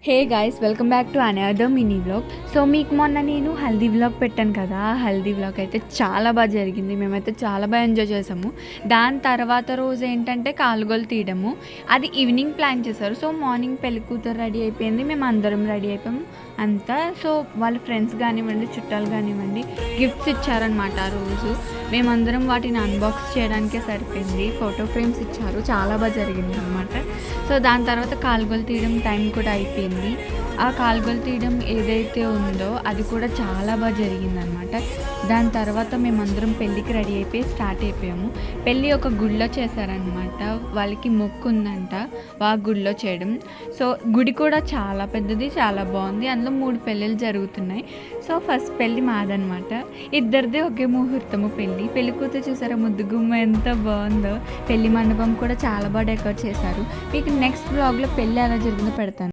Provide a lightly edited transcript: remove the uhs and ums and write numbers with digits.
Hey guys, welcome back to another mini vlog. So మీకు మొన్న నేను హల్దీ వ్లాగ్ పెట్టాను కదా. హల్దీ వ్లాగ్ అయితే చాలా బాగా జరిగింది. మేమైతే చాలా బాగా ఎంజాయ్ చేసాము. దాని తర్వాత రోజు ఏంటంటే కాలుగోలు తీయడము. అది ఈవినింగ్ ప్లాన్ చేశారు. సో మార్నింగ్ పెళ్లి కూతురు రెడీ అయిపోయింది, మేము అందరం రెడీ అయిపోయాము అంతా. సో వాళ్ళ ఫ్రెండ్స్ కానివ్వండి, చుట్టాలు కానివ్వండి, గిఫ్ట్స్ ఇచ్చారనమాట. ఆ రోజు మేమందరం వాటిని అన్బాక్స్ చేయడానికే సరిపోయింది. ఫోటో ఫ్రేమ్స్ ఇచ్చారు, చాలా బాగా జరిగింది అనమాట. సో దాని తర్వాత కాలుగోలు తీయడం టైం కూడా అయిపోయింది. ఆ కాలుగోలు తీయడం ఏదైతే ఉందో అది కూడా చాలా బాగా జరిగిందనమాట. దాని తర్వాత మేమందరం పెళ్ళికి రెడీ అయిపోయి స్టార్ట్ అయిపోయాము. పెళ్ళి ఒక గుడిలో చేశారనమాట. వాళ్ళకి మొక్కు ఉందంట ఆ గుడిలో చేయడం. సో గుడి కూడా చాలా పెద్దది, చాలా బాగుంది. అందులో 3 పెళ్ళిళ్ళు జరుగుతున్నాయి. సో ఫస్ట్ పెళ్ళి మాదనమాట. ఇద్దరిది ఒకే ముహూర్తము పెళ్ళి. పెళ్లి కూతురు చూసారా, ముద్దుగుమ్మ ఎంత బాగుందో. పెళ్లి మండపం కూడా చాలా బాగా డెకరేట్ చేశారు. మీకు నెక్స్ట్ బ్లాగ్లో పెళ్ళి ఎలా జరిగిందో పెడతాను.